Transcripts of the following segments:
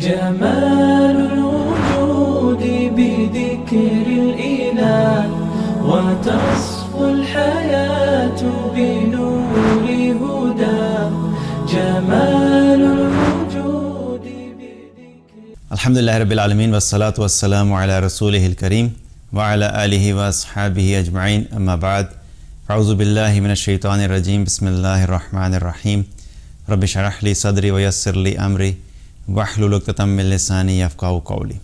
جمال الوجود بذكر الإله وتصفو الحياة بنور هدى جمال الوجود بذكر. الحمد لله رب العالمين والصلاة والسلام على رسوله الكريم وعلى آله وأصحابه أجمعين أما بعد أعوذ بالله من الشيطان الرجيم بسم الله الرحمن الرحيم رب اشرح لي صدري ويسر لي أمري واحلل عقدة من لساني يفقهوا قولي.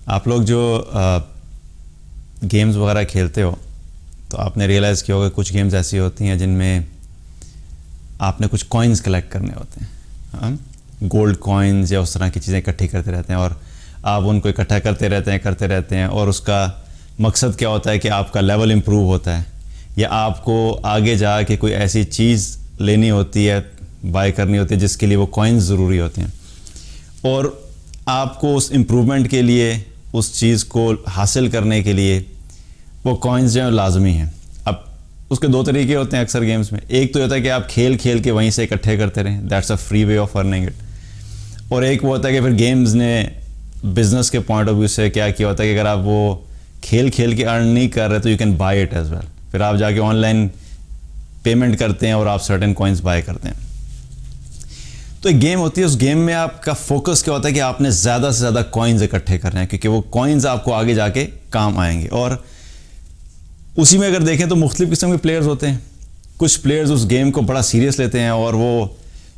آپ لوگ جو گیمز وغیرہ کھیلتے ہو تو آپ نے ریئلائز کیا ہوگا کچھ گیمز ایسی ہوتی ہیں جن میں آپ نے کچھ کوائنز کلیکٹ کرنے ہوتے ہیں، گولڈ کوائنز یا اس طرح کی چیزیں اکٹھی کرتے رہتے ہیں اور آپ ان کو اکٹھا کرتے رہتے ہیں اور اس کا مقصد کیا ہوتا ہے کہ آپ کا لیول امپروو ہوتا ہے یا آپ کو آگے جا کے کوئی ایسی چیز لینی ہوتی ہے، بائی کرنی ہوتی ہے جس کے لیے وہ کوائنز ضروری ہوتے ہیں اور آپ کو اس امپروومنٹ کے لیے اس چیز کو حاصل کرنے کے لیے وہ کوائنز جو ہیں لازمی ہیں. اب اس کے دو طریقے ہوتے ہیں اکثر گیمز میں. ایک تو ہوتا ہے کہ آپ کھیل کے وہیں سے اکٹھے کرتے رہیں، that's a free way of earning it. اور ایک وہ ہوتا ہے کہ پھر گیمز نے بزنس کے پوائنٹ آف ویو سے کیا ہوتا ہے کہ اگر آپ وہ کھیل کے ارن نہیں کر رہے تو you can buy it as well. پھر آپ جا کے آن لائن پیمنٹ کرتے ہیں اور آپ سرٹن کوائنز بائی کرتے ہیں. تو ایک گیم ہوتی ہے، اس گیم میں آپ کا فوکس کیا ہوتا ہے کہ آپ نے زیادہ سے زیادہ کوائنز اکٹھے کرنے ہیں کیونکہ وہ کوائنز آپ کو آگے جا کے کام آئیں گے. اور اسی میں اگر دیکھیں تو مختلف قسم کے پلیئرز ہوتے ہیں. کچھ پلیئرز اس گیم کو بڑا سیریس لیتے ہیں اور وہ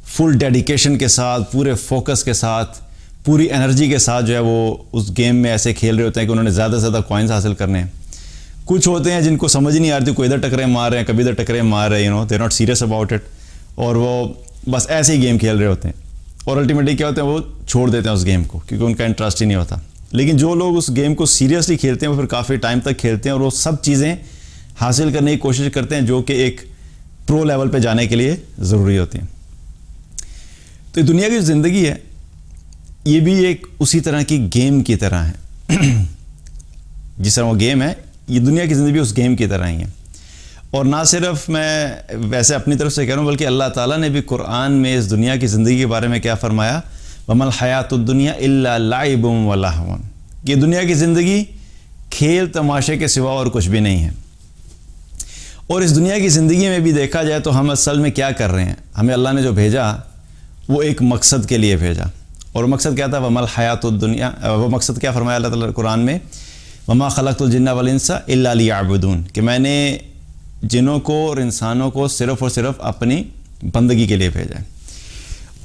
فل ڈیڈیکیشن کے ساتھ، پورے فوکس کے ساتھ، پوری انرجی کے ساتھ جو ہے وہ اس گیم میں ایسے کھیل رہے ہوتے ہیں کہ انہوں نے زیادہ سے زیادہ کوائنز حاصل کرنے ہیں. کچھ ہوتے ہیں جن کو سمجھ نہیں آ رہی، کوئی ادھر ٹکرے مار رہے ہیں، کبھی ادھر ٹکرے مار رہے ہیں، they are not serious about it اور وہ بس ایسے ہی گیم کھیل رہے ہوتے ہیں اور الٹیمیٹلی کیا ہوتا ہے وہ چھوڑ دیتے ہیں اس گیم کو کیونکہ ان کا انٹرسٹ ہی نہیں ہوتا. لیکن جو لوگ اس گیم کو سیریسلی کھیلتے ہیں وہ پھر کافی ٹائم تک کھیلتے ہیں اور وہ سب چیزیں حاصل کرنے کی کوشش کرتے ہیں جو کہ ایک پرو لیول پہ جانے کے لیے ضروری ہوتی ہیں. تو دنیا کی جو زندگی ہے یہ بھی ایک اسی طرح کی گیم کی طرح ہے. جس طرح وہ گیم ہے، یہ دنیا کی زندگی اس گیم کی طرح ہی ہے. اور نہ صرف میں ویسے اپنی طرف سے کہہ رہا ہوں بلکہ اللہ تعالیٰ نے بھی قرآن میں اس دنیا کی زندگی کے بارے میں کیا فرمایا، وَمَا الْحَيَاةُ الدُّنْيَا إِلَّا لَعِبٌ وَلَهْوٌ. یہ دنیا کی زندگی کھیل تماشے کے سوا اور کچھ بھی نہیں ہے. اور اس دنیا کی زندگی میں بھی دیکھا جائے تو ہم اصل میں کیا کر رہے ہیں، ہمیں اللہ نے جو بھیجا وہ ایک مقصد کے لیے بھیجا. اور مقصد کیا تھا، وَمَا الْحَيَاةُ الدُّنْيَا، وہ مقصد کیا فرمایا اللہ تعالیٰ قرآن میں، وَمَا خَلَقْتُ الْجِنَّ وَالْإِنسَ إِلَّا لِيَعْبُدُونَ، کہ میں نے جنوں کو اور انسانوں کو صرف اور صرف اپنی بندگی کے لیے بھیجا ہے.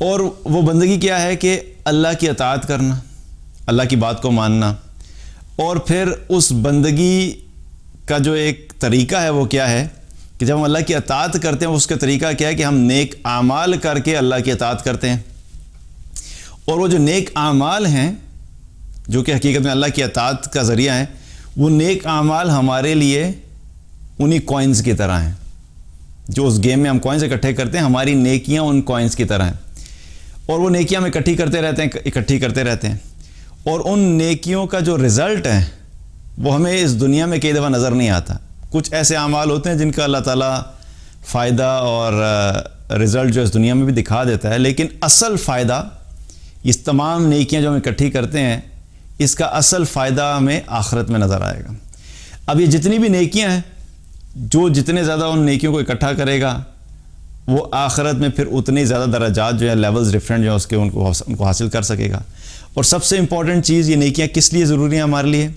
اور وہ بندگی کیا ہے کہ اللہ کی اطاعت کرنا، اللہ کی بات کو ماننا. اور پھر اس بندگی کا جو ایک طریقہ ہے وہ کیا ہے کہ جب ہم اللہ کی اطاعت کرتے ہیں اس کا طریقہ کیا ہے کہ ہم نیک اعمال کر کے اللہ کی اطاعت کرتے ہیں. اور وہ جو نیک اعمال ہیں جو کہ حقیقت میں اللہ کی اطاعت کا ذریعہ ہیں، وہ نیک اعمال ہمارے لیے انہی کوائنز کی طرح ہیں. جو اس گیم میں ہم کوائنز اکٹھے کرتے ہیں، ہماری نیکیاں ان کوائنز کی طرح ہیں. اور وہ نیکیاں ہم اکٹھی کرتے رہتے ہیں اور ان نیکیوں کا جو رزلٹ ہے وہ ہمیں اس دنیا میں کئی دفعہ نظر نہیں آتا. کچھ ایسے اعمال ہوتے ہیں جن کا اللہ تعالیٰ فائدہ اور رزلٹ جو اس دنیا میں بھی دکھا دیتا ہے، لیکن اصل فائدہ، اس تمام نیکیاں جو ہم اکٹھی کرتے ہیں، اس کا اصل فائدہ ہمیں آخرت میں نظر آئے گا. اب یہ جتنی بھی نیکیاں ہیں، جو جتنے زیادہ ان نیکیوں کو اکٹھا کرے گا وہ آخرت میں پھر اتنے زیادہ درجات جو ہے، لیولز ڈیفرنٹ جو ہے اس کے ان کو حاصل کر سکے گا. اور سب سے امپورٹنٹ چیز، یہ نیکیاں کس لیے ضروری ہیں ہمارے لیے،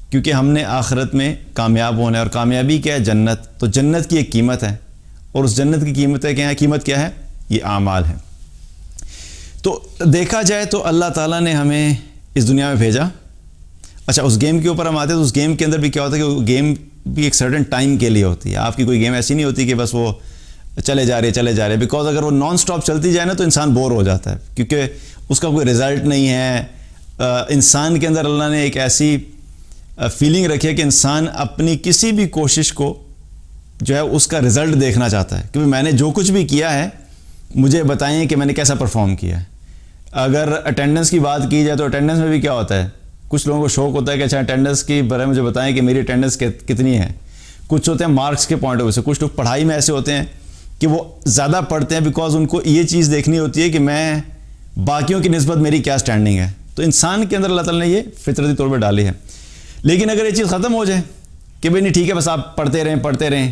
کیونکہ ہم نے آخرت میں کامیاب ہونا ہے. اور کامیابی کیا ہے، جنت. تو جنت کی ایک قیمت ہے اور اس جنت کی قیمت کیا ہے، یہ اعمال ہے. تو دیکھا جائے تو اللہ تعالیٰ نے ہمیں اس دنیا میں بھیجا. اچھا، اس گیم کے اوپر ہم آتے ہیں تو اس گیم کے اندر بھی کیا ہوتا ہے کہ وہ گیم بھی ایک سرٹن ٹائم کے لیے ہوتی ہے. آپ کی کوئی گیم ایسی نہیں ہوتی کہ بس وہ چلے جا رہے بیکاز اگر وہ نان سٹاپ چلتی جائے نا تو انسان بور ہو جاتا ہے کیونکہ اس کا کوئی رزلٹ نہیں ہے. انسان کے اندر اللہ نے ایک ایسی فیلنگ رکھی ہے کہ انسان اپنی کسی بھی کوشش کو جو ہے اس کا رزلٹ دیکھنا چاہتا ہے کہ میں نے جو کچھ بھی کیا ہے مجھے بتائیں کہ میں نے کیسا پرفارم کیا ہے. اگر اٹینڈنس کی بات کی جائے تو اٹینڈنس میں بھی کیا ہوتا ہے، کچھ لوگوں کو شوق ہوتا ہے کہ اچھا اٹینڈنس کی بارے میں مجھے بتائیں کہ میری اٹینڈنس کتنی ہے. کچھ ہوتے ہیں مارکس کے پوائنٹ آف ویو سے، کچھ لوگ پڑھائی میں ایسے ہوتے ہیں کہ وہ زیادہ پڑھتے ہیں بیکاز ان کو یہ چیز دیکھنی ہوتی ہے کہ میں باقیوں کی نسبت میری کیا سٹینڈنگ ہے. تو انسان کے اندر اللہ تعالیٰ نے یہ فطرتی طور پہ ڈالی ہے. لیکن اگر یہ چیز ختم ہو جائے کہ بھئی نہیں ٹھیک ہے بس آپ پڑھتے رہیں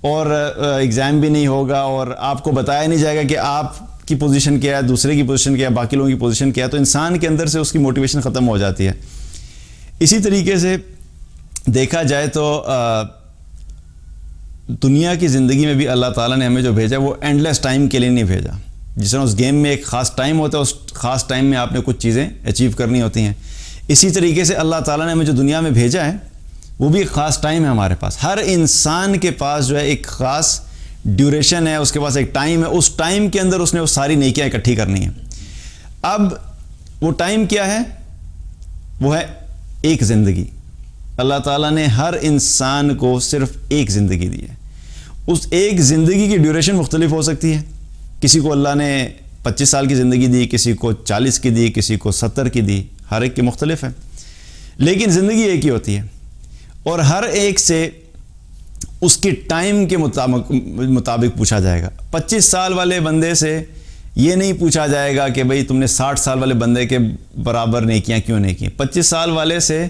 اور ایگزام بھی نہیں ہوگا اور آپ کو بتایا نہیں جائے گا کہ آپ کی پوزیشن کیا ہے, دوسرے کی پوزیشن کیا ہے, باقی لوگوں کی پوزیشن کیا ہے, تو انسان کے اندر سے اس کی موٹیویشن ختم ہو جاتی ہے. اسی طریقے سے دیکھا جائے تو دنیا کی زندگی میں بھی اللہ تعالیٰ نے ہمیں جو بھیجا وہ اینڈ لیس ٹائم کے لیے نہیں بھیجا. جس طرح اس گیم میں ایک خاص ٹائم ہوتا ہے, اس خاص ٹائم میں آپ نے کچھ چیزیں اچیو کرنی ہوتی ہیں, اسی طریقے سے اللہ تعالیٰ نے ہمیں جو دنیا میں بھیجا ہے وہ بھی ایک خاص ٹائم ہے ہمارے پاس. ہر انسان کے پاس جو ہے ایک خاص ڈیوریشن ہے, اس کے پاس ایک ٹائم ہے, اس ٹائم کے اندر اس نے وہ ساری نیکیاں اکٹھی کرنی ہیں. اب وہ ٹائم کیا ہے؟ وہ ہے ایک زندگی. اللہ تعالیٰ نے ہر انسان کو صرف ایک زندگی دی ہے. اس ایک زندگی کی ڈیوریشن مختلف ہو سکتی ہے. کسی کو اللہ نے 25 سال کی زندگی دی, کسی کو 40 کی دی, کسی کو 70 کی دی, ہر ایک کی مختلف ہے, لیکن زندگی ایک ہی ہوتی ہے. اور ہر ایک سے اس کی ٹائم کے مطابق پوچھا جائے گا. 25 سال والے بندے سے یہ نہیں پوچھا جائے گا کہ بھئی تم نے 60 سال والے بندے کے برابر نیکیاں کیوں نہیں کی. 25 سال والے سے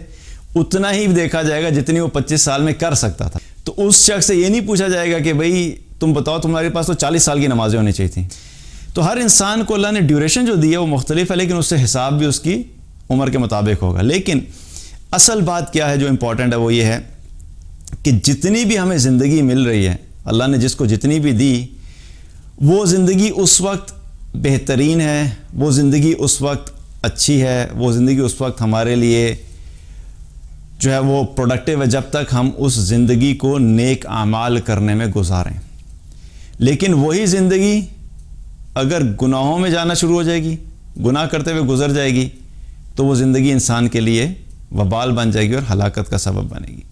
اتنا ہی دیکھا جائے گا جتنی وہ 25 سال میں کر سکتا تھا. تو اس شخص سے یہ نہیں پوچھا جائے گا کہ بھئی تم بتاؤ تمہارے پاس تو 40 سال کی نمازیں ہونی چاہیے تھیں. تو ہر انسان کو اللہ نے ڈیوریشن جو دی ہے وہ مختلف ہے, لیکن اس سے حساب بھی اس کی عمر کے مطابق ہوگا. لیکن اصل بات کیا ہے جو امپورٹنٹ ہے وہ یہ ہے کہ جتنی بھی ہمیں زندگی مل رہی ہے, اللہ نے جس کو جتنی بھی دی, وہ زندگی اس وقت بہترین ہے, وہ زندگی اس وقت اچھی ہے, وہ زندگی اس وقت ہمارے لیے جو ہے وہ پروڈکٹیو ہے جب تک ہم اس زندگی کو نیک اعمال کرنے میں گزاریں. لیکن وہی زندگی اگر گناہوں میں جانا شروع ہو جائے گی, گناہ کرتے ہوئے گزر جائے گی, تو وہ زندگی انسان کے لیے وبال بن جائے گی اور ہلاکت کا سبب بنے گی.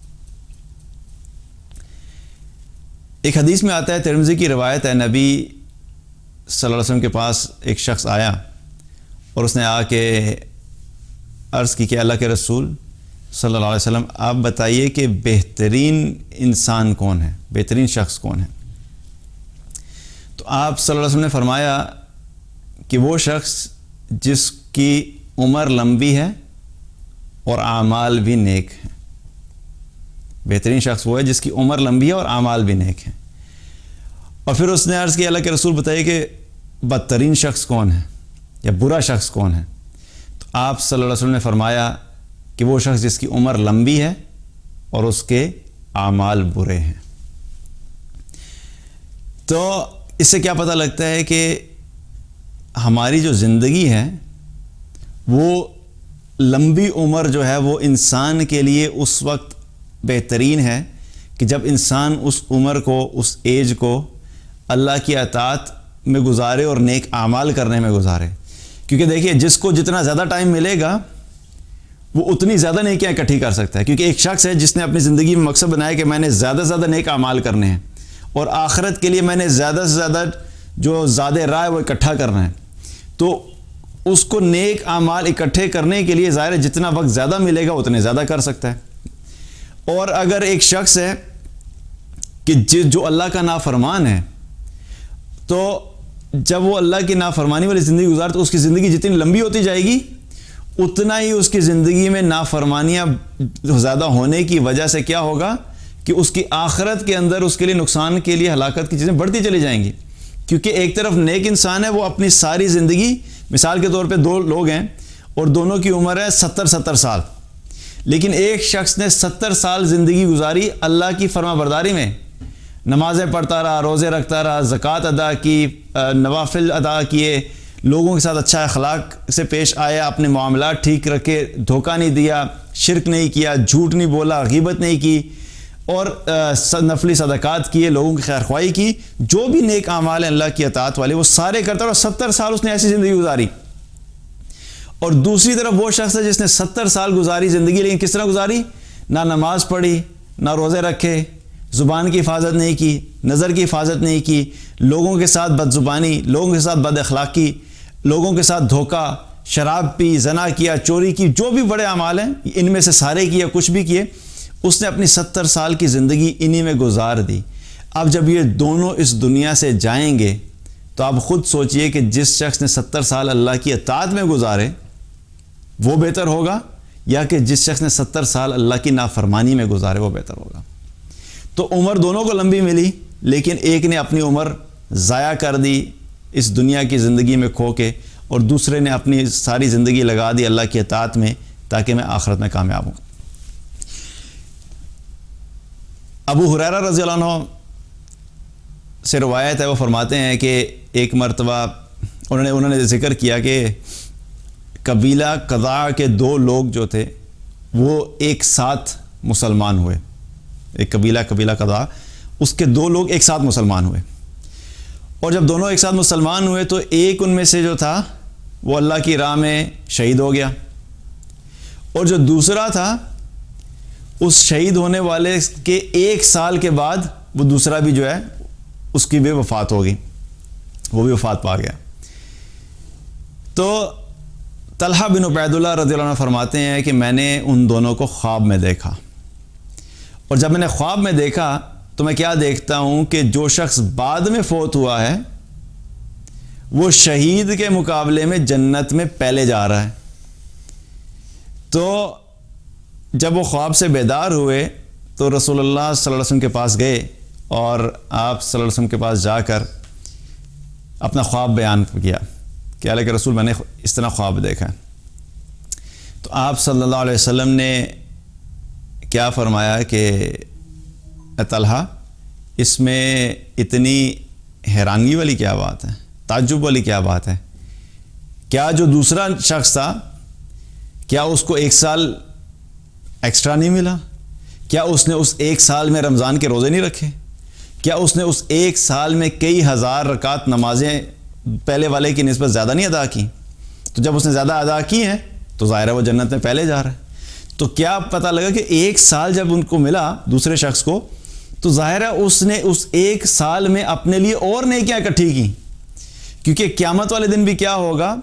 ایک حدیث میں آتا ہے, ترمذی کی روایت ہے, نبی صلی اللہ علیہ وسلم کے پاس ایک شخص آیا اور اس نے آ کے عرض کی کہ اللہ کے رسول صلی اللہ علیہ وسلم آپ بتائیے کہ بہترین انسان کون ہے, بہترین شخص کون ہے. تو آپ صلی اللہ علیہ وسلم نے فرمایا کہ وہ شخص جس کی عمر لمبی ہے اور اعمال بھی نیک ہیں. بہترین شخص وہ ہے جس کی عمر لمبی ہے اور اعمال بھی نیک ہیں. اور پھر اس نے عرض کیا اللہ کے رسول بتائیے کہ بدترین شخص کون ہے یا برا شخص کون ہے. تو آپ صلی اللہ علیہ وسلم نے فرمایا کہ وہ شخص جس کی عمر لمبی ہے اور اس کے اعمال برے ہیں. تو اس سے کیا پتہ لگتا ہے کہ ہماری جو زندگی ہے وہ لمبی عمر جو ہے وہ انسان کے لیے اس وقت بہترین ہے کہ جب انسان اس عمر کو, اس ایج کو اللہ کی اطاعت میں گزارے اور نیک اعمال کرنے میں گزارے. کیونکہ دیکھیے جس کو جتنا زیادہ ٹائم ملے گا وہ اتنی زیادہ نیکیاں اکٹھی کر سکتا ہے. کیونکہ ایک شخص ہے جس نے اپنی زندگی میں مقصد بنایا کہ میں نے زیادہ سے زیادہ نیک اعمال کرنے ہیں اور آخرت کے لیے میں نے زیادہ سے زیادہ جو زیادہ راہ ہے وہ اکٹھا کرنا ہے. تو اس کو نیک اعمال اکٹھے کرنے کے لیے ظاہر ہے جتنا وقت زیادہ ملے گا اتنے زیادہ کر سکتا ہے. اور اگر ایک شخص ہے کہ جو اللہ کا نافرمان ہے, تو جب وہ اللہ کی نافرمانی والی زندگی گزارے تو اس کی زندگی جتنی لمبی ہوتی جائے گی اتنا ہی اس کی زندگی میں نافرمانیاں زیادہ ہونے کی وجہ سے کیا ہوگا کہ اس کی آخرت کے اندر اس کے لیے نقصان کے لیے ہلاکت کی چیزیں بڑھتی چلی جائیں گی. کیونکہ ایک طرف نیک انسان ہے, وہ اپنی ساری زندگی, مثال کے طور پہ دو لوگ ہیں اور دونوں کی عمر ہے 70 سال, لیکن ایک شخص نے 70 سال زندگی گزاری اللہ کی فرما برداری میں, نمازیں پڑھتا رہا, روزے رکھتا رہا, زکوٰۃ ادا کی, نوافل ادا کیے, لوگوں کے ساتھ اچھا اخلاق سے پیش آیا, اپنے معاملات ٹھیک رکھے, دھوکہ نہیں دیا, شرک نہیں کیا, جھوٹ نہیں بولا, غیبت نہیں کی, اور نفلی صدقات کیے, لوگوں کی خیر خواہی کی, جو بھی نیک اعمال ہیں اللہ کی اطاعت والے وہ سارے کرتا رہا. 70 سال اس نے ایسی زندگی گزاری. اور دوسری طرف وہ شخص ہے جس نے 70 سال گزاری زندگی, لیکن کس طرح گزاری؟ نہ نماز پڑھی, نہ روزے رکھے, زبان کی حفاظت نہیں کی, نظر کی حفاظت نہیں کی, لوگوں کے ساتھ بد زبانی, لوگوں کے ساتھ بد اخلاقی, لوگوں کے ساتھ دھوکہ, شراب پی, زنا کیا, چوری کی, جو بھی بڑے اعمال ہیں ان میں سے سارے کیے, کچھ بھی کیے, اس نے اپنی 70 سال کی زندگی انہی میں گزار دی. اب جب یہ دونوں اس دنیا سے جائیں گے تو آپ خود سوچئے کہ جس شخص نے 70 سال اللہ کی اطاعت میں گزارے وہ بہتر ہوگا یا کہ جس شخص نے 70 سال اللہ کی نافرمانی میں گزارے وہ بہتر ہوگا. تو عمر دونوں کو لمبی ملی، لیکن ایک نے اپنی عمر ضائع کر دی اس دنیا کی زندگی میں کھو کے، اور دوسرے نے اپنی ساری زندگی لگا دی اللہ کی اطاعت میں تاکہ میں آخرت میں کامیاب ہوں. ابو ہریرہ رضی اللہ عنہ سے روایت ہے، وہ فرماتے ہیں کہ ایک مرتبہ انہوں نے ذکر کیا کہ قبیلہ قضاع کے 2 لوگ جو تھے وہ ایک ساتھ مسلمان ہوئے. ایک قبیلہ قضاع، اس کے 2 لوگ ایک ساتھ مسلمان ہوئے، اور جب دونوں ایک ساتھ مسلمان ہوئے تو ایک ان میں سے جو تھا وہ اللہ کی راہ میں شہید ہو گیا، اور جو دوسرا تھا اس شہید ہونے والے کے 1 سال کے بعد وہ دوسرا بھی جو ہے اس کی بھی وفات ہو گئی، وہ بھی وفات پا گیا. تو طلحہ بن عبید اللہ رضی اللہ عنہ فرماتے ہیں کہ میں نے ان دونوں کو خواب میں دیکھا، اور جب میں نے خواب میں دیکھا تو میں کیا دیکھتا ہوں کہ جو شخص بعد میں فوت ہوا ہے وہ شہید کے مقابلے میں جنت میں پہلے جا رہا ہے. تو جب وہ خواب سے بیدار ہوئے تو رسول اللہ صلی اللہ علیہ وسلم کے پاس گئے، اور آپ صلی اللہ علیہ وسلم کے پاس جا کر اپنا خواب بیان کیا کہ اللہ کے رسول میں نے اس طرح خواب دیکھا. تو آپ صلی اللہ علیہ وسلم نے کیا فرمایا کہ طلحہ اس میں اتنی حیرانگی والی کیا بات ہے، تعجب والی کیا بات ہے؟ کیا جو دوسرا شخص تھا کیا اس کو 1 سال ایکسٹرا نہیں ملا؟ کیا اس نے اس 1 سال میں رمضان کے روزے نہیں رکھے؟ کیا اس نے اس 1 سال میں کئی ہزار رکعت نمازیں پہلے والے کی نسبت زیادہ نہیں ادا کی؟ تو جب اس نے زیادہ ادا کی ہیں تو ظاہر ہے وہ جنت میں پہلے جا رہا ہے. تو کیا پتہ لگا کہ 1 سال جب ان کو ملا دوسرے شخص کو تو ظاہر ہے اس نے اس 1 سال میں اپنے لیے اور نیکیاں اکٹھی کی، کیونکہ قیامت والے دن بھی کیا ہوگا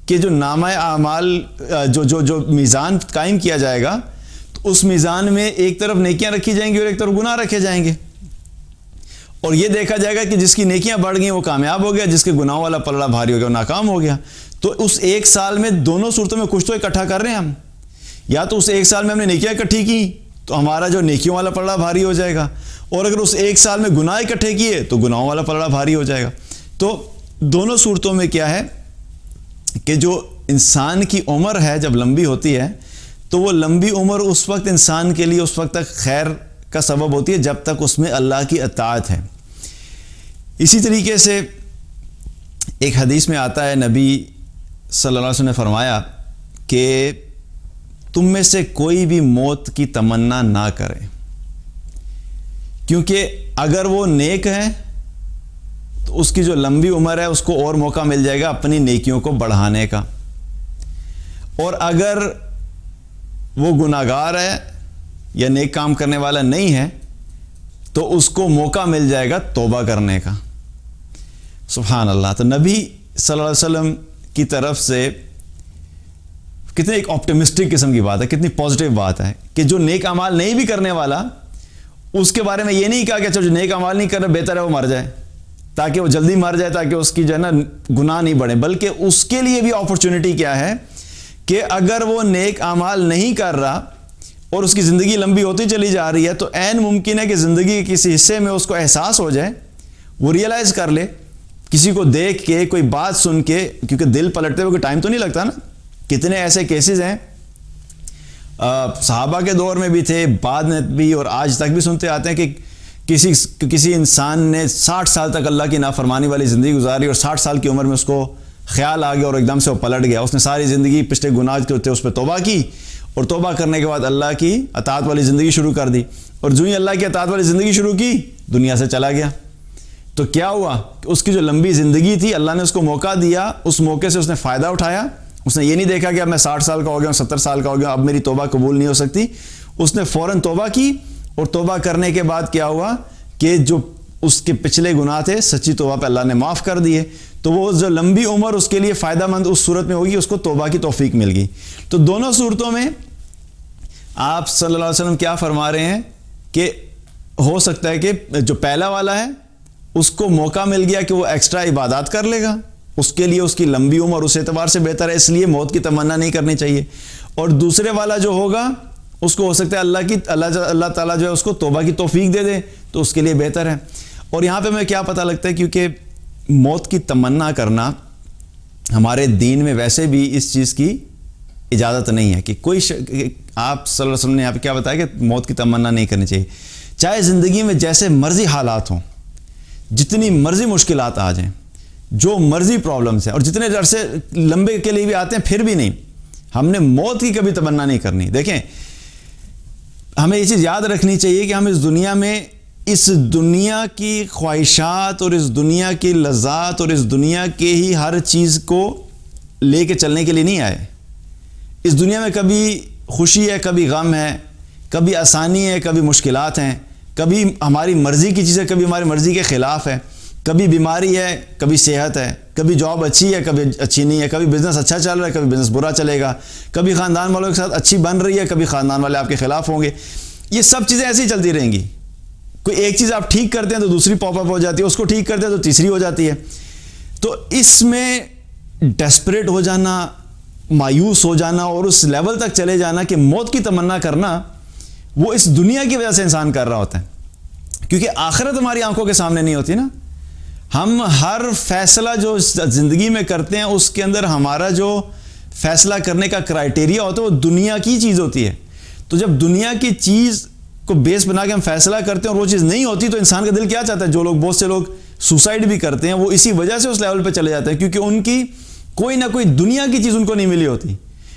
کہ جو نامہ اعمال جو میزان قائم کیا جائے گا تو اس میزان میں ایک طرف نیکیاں رکھی جائیں گی اور ایک طرف گناہ رکھے جائیں گے، اور یہ دیکھا جائے گا کہ جس کی نیکیاں بڑھ گئیں وہ کامیاب ہو گیا، جس کے گناہوں والا پلڑا بھاری ہو گیا وہ ناکام ہو گیا. تو اس 1 سال میں دونوں صورتوں میں کچھ تو اکٹھا کر رہے ہیں ہم، یا تو اس 1 سال میں ہم نے نیکیاں اکٹھی کی تو ہمارا جو نیکیوں والا پلڑا بھاری ہو جائے گا، اور اگر اس 1 سال میں گناہ اکٹھے کیے تو گناہوں والا پلڑا بھاری ہو جائے گا. تو دونوں صورتوں میں کیا ہے کہ جو انسان کی عمر ہے جب لمبی ہوتی ہے تو وہ لمبی عمر اس وقت انسان کے لیے اس وقت تک خیر کا سبب ہوتی ہے جب تک اس میں اللہ کی اطاعت ہے. اسی طریقے سے ایک حدیث میں آتا ہے نبی صلی اللہ علیہ وسلم نے فرمایا کہ تم میں سے کوئی بھی موت کی تمنا نہ کرے، کیونکہ اگر وہ نیک ہے تو اس کی جو لمبی عمر ہے اس کو اور موقع مل جائے گا اپنی نیکیوں کو بڑھانے کا، اور اگر وہ گناہگار ہے یا نیک کام کرنے والا نہیں ہے تو اس کو موقع مل جائے گا توبہ کرنے کا. سبحان اللہ. تو نبی صلی اللہ علیہ وسلم کی طرف سے کتنے ایک آپٹیمسٹک قسم کی بات ہے، کتنی پازیٹیو بات ہے کہ جو نیک اعمال نہیں بھی کرنے والا اس کے بارے میں یہ نہیں کہا کہ اچھا جو نیک اعمال نہیں کر رہا بہتر ہے وہ مر جائے، تاکہ وہ جلدی مر جائے تاکہ اس کی جو ہے نا گناہ نہیں بڑھے، بلکہ اس کے لیے بھی اپرچونٹی کیا ہے کہ اگر وہ نیک اعمال نہیں کر رہا اور اس کی زندگی لمبی ہوتی چلی جا رہی ہے تو عین ممکن ہے کہ زندگی کے کسی حصے میں اس کو احساس ہو جائے، وہ ریئلائز کر لے کسی کو دیکھ کے، کوئی بات سن کے، کیونکہ دل پلٹتے ہوئے کوئی ٹائم تو نہیں لگتا نا. کتنے ایسے کیسز ہیں صحابہ کے دور میں بھی تھے، بعد میں بھی، اور آج تک بھی سنتے آتے ہیں کہ کسی انسان نے 60 سال تک اللہ کی نافرمانی والی زندگی گزاری اور 60 سال کی عمر میں اس کو خیال آ گیا اور ایک دم سے وہ پلٹ گیا. اس نے ساری زندگی پچھلے گناہ جو تھے اس پہ توبہ کی، اور توبہ کرنے کے بعد اللہ کی اطاعت والی زندگی شروع کر دی، اور جو ہی اللہ کی اطاعت والی زندگی شروع کی دنیا سے چلا گیا. تو کیا ہوا کہ اس کی جو لمبی زندگی تھی اللہ نے اس کو موقع دیا، اس موقع سے اس نے فائدہ اٹھایا. اس نے یہ نہیں دیکھا کہ اب میں 60 سال کا ہو گیا ہوں، 70 سال کا ہو گیا، اب میری توبہ قبول نہیں ہو سکتی. اس نے فوراً توبہ کی، اور توبہ کرنے کے بعد کیا ہوا کہ جو اس کے پچھلے گناہ تھے سچی توبہ پہ اللہ نے معاف کر دیے. تو وہ جو لمبی عمر اس کے لیے فائدہ مند اس صورت میں ہوگی، اس کو توبہ کی توفیق مل گئی. تو دونوں صورتوں میں آپ صلی اللہ علیہ وسلم کیا فرما رہے ہیں کہ ہو سکتا ہے کہ جو پہلا والا ہے اس کو موقع مل گیا کہ وہ ایکسٹرا عبادات کر لے گا، اس کے لیے اس کی لمبی عمر اس اعتبار سے بہتر ہے، اس لیے موت کی تمنا نہیں کرنی چاہیے. اور دوسرے والا جو ہوگا اس کو ہو سکتا ہے اللہ تعالیٰ جو ہے اس کو توبہ کی توفیق دے دے، تو اس کے لیے بہتر ہے. اور یہاں پہ ہمیں کیا پتہ لگتا ہے، کیونکہ موت کی تمنا کرنا ہمارے دین میں ویسے بھی اس چیز کی اجازت نہیں ہے کہ کوئی آپ صلی اللہ علیہ وسلم نے یہاں پہ کیا بتایا کہ موت کی تمنا نہیں کرنی چاہیے. چاہے زندگی میں جیسے مرضی حالات ہوں، جتنی مرضی مشکلات آ جائیں، جو مرضی پرابلمس ہیں، اور جتنے عرصے لمبے کے لیے بھی آتے ہیں پھر بھی نہیں، ہم نے موت کی کبھی تمنا نہیں کرنی. دیکھیں، ہمیں یہ چیز یاد رکھنی چاہیے کہ ہم اس دنیا کی خواہشات اور اس دنیا کی لذات اور اس دنیا کے ہی ہر چیز کو لے کے چلنے کے لیے نہیں آئے. اس دنیا میں کبھی خوشی ہے، کبھی غم ہے، کبھی آسانی ہے، کبھی مشکلات ہیں، کبھی ہماری مرضی کی چیزیں، کبھی ہماری مرضی کے خلاف ہے، کبھی بیماری ہے، کبھی صحت ہے، کبھی جاب اچھی ہے، کبھی اچھی نہیں ہے، کبھی بزنس اچھا چل رہا ہے، کبھی بزنس برا چلے گا، کبھی خاندان والوں کے ساتھ اچھی بن رہی ہے، کبھی خاندان والے آپ کے خلاف ہوں گے. یہ سب چیزیں ایسی ہی چلتی رہیں گی. کوئی ایک چیز آپ ٹھیک کرتے ہیں تو دوسری پاپ اپ ہو جاتی ہے، اس کو ٹھیک کرتے ہیں تو تیسری ہو جاتی ہے. تو اس میں ڈیسپریٹ ہو جانا، مایوس ہو جانا اور اس لیول تک چلے جانا کہ موت کی تمنا کرنا، وہ اس دنیا کی وجہ سے انسان کر رہا ہوتا ہے. کیونکہ آخرت ہماری آنکھوں کے سامنے نہیں ہوتی نا. ہم ہر فیصلہ جو زندگی میں کرتے ہیں اس کے اندر ہمارا جو فیصلہ کرنے کا کرائٹیریا ہوتا ہے وہ دنیا کی چیز ہوتی ہے. تو جب دنیا کی چیز کو بیس بنا کے ہم فیصلہ کرتے ہیں اور وہ چیز نہیں ہوتی تو انسان کا دل کیا چاہتا ہے؟ بہت سے لوگ سوسائڈ بھی کرتے ہیں، وہ اسی وجہ سے اس لیول پہ چلے جاتے ہیں کیونکہ ان کی کوئی نہ کوئی دنیا کی چیز ان کو نہیں ملی ہوتی،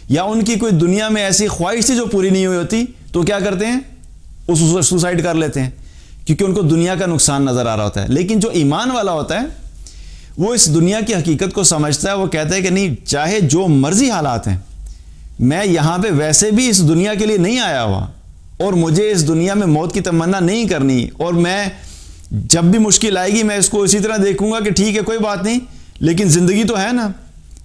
یا ان کی کوئی دنیا میں ایسی خواہش تھی جو پوری نہیں ہوئی ہوتی، تو کیا کرتے ہیں؟ اس سوسائڈ کر لیتے ہیں کیونکہ ان کو دنیا کا نقصان نظر آ رہا ہوتا ہے. لیکن جو ایمان والا ہوتا ہے وہ اس دنیا کی حقیقت کو سمجھتا ہے. وہ کہتا ہے کہ نہیں، چاہے جو مرضی حالات ہیں، میں یہاں پہ ویسے بھی اس دنیا کے لیے نہیں آیا ہوا اور مجھے اس دنیا میں موت کی تمنا نہیں کرنی، اور میں جب بھی مشکل آئے گی میں اس کو اسی طرح دیکھوں گا کہ ٹھیک ہے کوئی بات نہیں، لیکن زندگی تو ہے نا،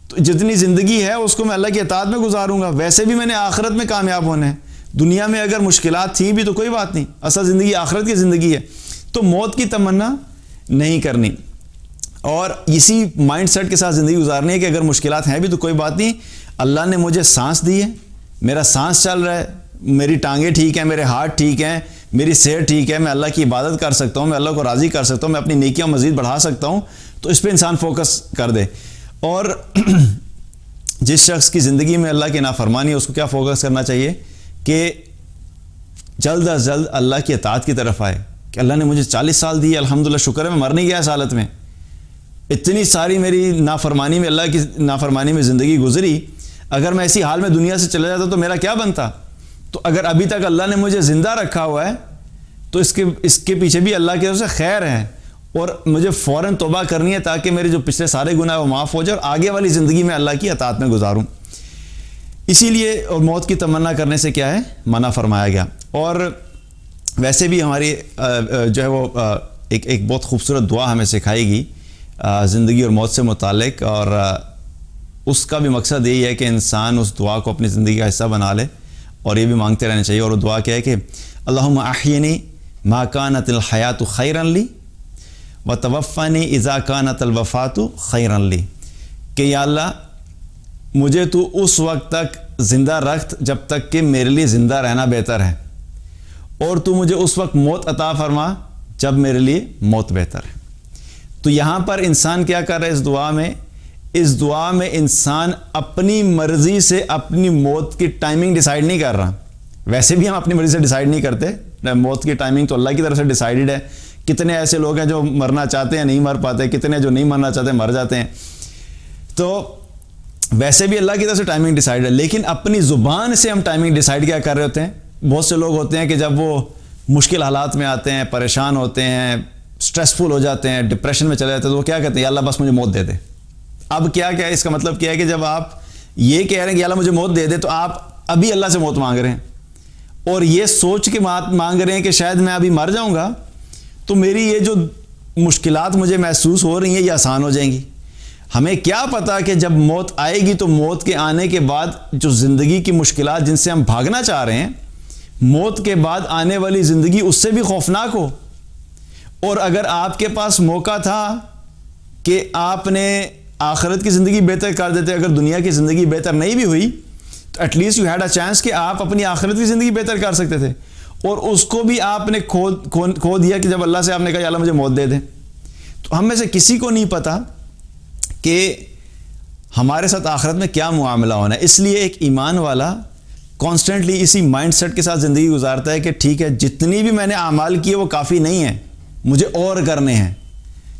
تو جتنی زندگی ہے اس کو میں اللہ کی اطاعت میں گزاروں گا. ویسے بھی میں نے آخرت میں کامیاب ہونا ہے. دنیا میں اگر مشکلات تھیں بھی تو کوئی بات نہیں، اصل زندگی آخرت کی زندگی ہے. تو موت کی تمنا نہیں کرنی اور اسی مائنڈ سیٹ کے ساتھ زندگی گزارنی ہے کہ اگر مشکلات ہیں بھی تو کوئی بات نہیں، اللہ نے مجھے سانس دی ہے، میرا سانس چل رہا ہے، میری ٹانگیں ٹھیک ہیں، میرے ہاتھ ٹھیک ہیں، میری صحت ٹھیک ہے، میں اللہ کی عبادت کر سکتا ہوں، میں اللہ کو راضی کر سکتا ہوں، میں اپنی نیکیاں مزید بڑھا سکتا ہوں. تو اس پہ انسان فوکس کر دے. اور جس شخص کی زندگی میں اللہ کی نافرمانی ہے اس کو کیا فوکس کرنا چاہیے کہ جلد از جلد اللہ کی اطاعت کی طرف آئے کہ اللہ نے مجھے 40 سال دی، الحمدللہ شکر ہے میں مر نہیں گیا اس حالت میں. اتنی ساری میری نافرمانی میں، اللہ کی نافرمانی میں زندگی گزری، اگر میں اسی حال میں دنیا سے چلا جاتا تو میرا کیا بنتا؟ تو اگر ابھی تک اللہ نے مجھے زندہ رکھا ہوا ہے تو اس کے پیچھے بھی اللہ کی طرف سے خیر ہے، اور مجھے فوراً توبہ کرنی ہے تاکہ میرے جو پچھلے سارے گناہ وہ معاف ہو جائے اور آگے والی زندگی میں اللہ کی اطاعت میں گزاروں. اسی لیے اور موت کی تمنا کرنے سے کیا ہے؟ منع فرمایا گیا. اور ویسے بھی ہماری جو ہے وہ ایک بہت خوبصورت دعا ہمیں سکھائی گئی زندگی اور موت سے متعلق، اور اس کا بھی مقصد یہی ہے کہ انسان اس دعا کو اپنی زندگی کا حصہ بنا لے اور یہ بھی مانگتے رہنا چاہیے. اور وہ دعا کیا ہے کہ اللہم احینی ما کانت الحیات خیرا لی وتوفنی اذا کانت الوفات خیرا لی، کہ یا اللہ مجھے تو اس وقت تک زندہ رکھ جب تک کہ میرے لیے زندہ رہنا بہتر ہے، اور تو مجھے اس وقت موت عطا فرما جب میرے لیے موت بہتر ہے. تو یہاں پر انسان کیا کر رہا ہے اس دعا میں انسان اپنی مرضی سے اپنی موت کی ٹائمنگ ڈیسائیڈ نہیں کر رہا. ویسے بھی ہم اپنی مرضی سے ڈیسائیڈ نہیں کرتے، موت کی ٹائمنگ تو اللہ کی طرف سے ڈیسائیڈڈ ہے. کتنے ایسے لوگ ہیں جو مرنا چاہتے ہیں نہیں مر پاتے، کتنے جو نہیں مرنا چاہتے مر جاتے ہیں. تو ویسے بھی اللہ کی طرف سے ٹائمنگ ڈیسائیڈ ہے، لیکن اپنی زبان سے ہم ٹائمنگ ڈیسائیڈ کیا کر رہے ہوتے ہیں. بہت سے لوگ ہوتے ہیں کہ جب وہ مشکل حالات میں آتے ہیں، پریشان ہوتے ہیں، سٹریسفل ہو جاتے ہیں، ڈپریشن میں چلے جاتے ہیں، تو وہ کیا کہتے ہیں؟ یا اللہ بس مجھے موت دے دے. اب کیا ہے اس کا مطلب کیا ہے کہ جب آپ یہ کہہ رہے ہیں کہ یا اللہ مجھے موت دے دے تو آپ ابھی اللہ سے موت مانگ رہے ہیں اور یہ سوچ کے مانگ رہے ہیں کہ شاید میں ابھی مر جاؤں گا تو میری یہ جو مشکلات مجھے محسوس ہو رہی ہیں یہ آسان ہو جائیں گی. ہمیں کیا پتا کہ جب موت آئے گی تو موت کے آنے کے بعد جو زندگی کی مشکلات جن سے ہم بھاگنا چاہ رہے ہیں، موت کے بعد آنے والی زندگی اس سے بھی خوفناک ہو اور اگر آپ کے پاس موقع تھا کہ آپ نے آخرت کی زندگی بہتر کر دیتے, اگر دنیا کی زندگی بہتر نہیں بھی ہوئی تو at least you had a chance کہ آپ اپنی آخرت کی زندگی بہتر کر سکتے تھے, اور اس کو بھی آپ نے کھو دیا کہ جب اللہ سے آپ نے کہا یا اللہ مجھے موت دے دے. تو ہم میں سے کسی کو نہیں پتا کہ ہمارے ساتھ آخرت میں کیا معاملہ ہونا ہے. اس لیے ایک ایمان والا کانسٹنٹلی اسی مائنڈ سیٹ کے ساتھ زندگی گزارتا ہے کہ ٹھیک ہے, جتنی بھی میں نے اعمال کیے وہ کافی نہیں ہیں, مجھے اور کرنے ہیں.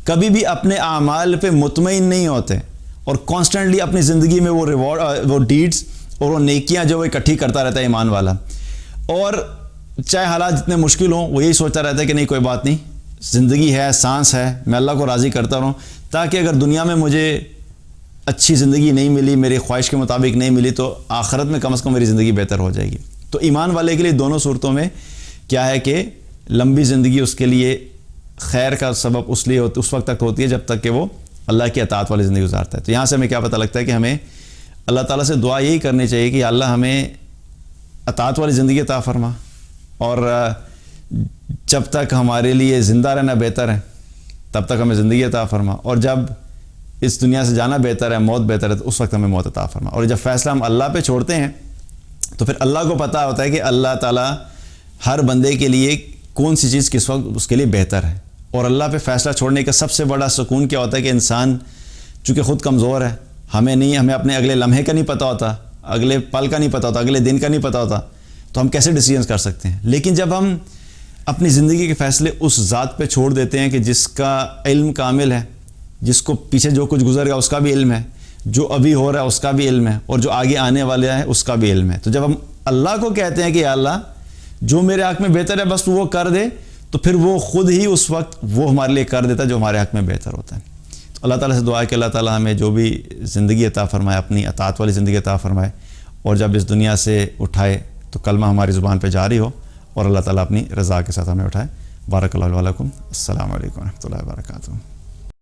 کبھی بھی اپنے اعمال پہ مطمئن نہیں ہوتے اور کانسٹنٹلی اپنی زندگی میں وہ ریوارڈ, وہ ڈیڈز اور وہ نیکیاں جو وہ اکٹھی کرتا رہتا ہے ایمان والا. اور چاہے حالات جتنے مشکل ہوں وہ یہی سوچتا رہتا ہے کہ نہیں کوئی بات نہیں, زندگی ہے, سانس ہے, میں اللہ کو راضی کرتا رہوں, تاکہ اگر دنیا میں مجھے اچھی زندگی نہیں ملی, میری خواہش کے مطابق نہیں ملی, تو آخرت میں کم از کم میری زندگی بہتر ہو جائے گی. تو ایمان والے کے لیے دونوں صورتوں میں کیا ہے کہ لمبی زندگی اس کے لیے خیر کا سبب اس وقت تک ہوتی ہے جب تک کہ وہ اللہ کی اطاعت والی زندگی گزارتا ہے. تو یہاں سے ہمیں کیا پتہ لگتا ہے کہ ہمیں اللہ تعالیٰ سے دعا یہی کرنی چاہیے کہ اللہ ہمیں اطاعت والی زندگی عطا فرما, اور جب تک ہمارے لیے زندہ رہنا بہتر ہے تب تک ہمیں زندگی عطا فرما, اور جب اس دنیا سے جانا بہتر ہے, موت بہتر ہے, تو اس وقت ہمیں موت عطا فرما. اور جب فیصلہ ہم اللہ پہ چھوڑتے ہیں تو پھر اللہ کو پتہ ہوتا ہے کہ اللہ تعالیٰ ہر بندے کے لیے کون سی چیز کس وقت اس کے لیے بہتر ہے. اور اللہ پہ فیصلہ چھوڑنے کا سب سے بڑا سکون کیا ہوتا ہے کہ انسان چونکہ خود کمزور ہے, ہمیں اپنے اگلے لمحے کا نہیں پتہ ہوتا, اگلے پل کا نہیں پتہ ہوتا, اگلے دن کا نہیں پتہ ہوتا, تو ہم کیسے ڈیسیژنز کر سکتے ہیں. لیکن جب ہم اپنی زندگی کے فیصلے اس ذات پہ چھوڑ دیتے ہیں کہ جس کا علم کامل ہے, جس کو پیچھے جو کچھ گزر گیا اس کا بھی علم ہے, جو ابھی ہو رہا ہے اس کا بھی علم ہے, اور جو آگے آنے والا ہے اس کا بھی علم ہے, تو جب ہم اللہ کو کہتے ہیں کہ یا اللہ جو میرے حق میں بہتر ہے بس تو وہ کر دے, تو پھر وہ خود ہی اس وقت وہ ہمارے لیے کر دیتا ہے جو ہمارے حق میں بہتر ہوتا ہے. تو اللہ تعالیٰ سے دعا ہے کہ اللہ تعالیٰ ہمیں جو بھی زندگی عطا فرمائے اپنی اطاعت والی زندگی عطا فرمائے, اور جب اس دنیا سے اٹھائے تو کلمہ ہماری زبان پہ جاری ہو, اور اللہ تعالیٰ اپنی رضا کے ساتھ ہمیں اٹھائے. بارک اللہ علیکم. السلام علیکم ورحمۃ اللہ وبرکاتہ.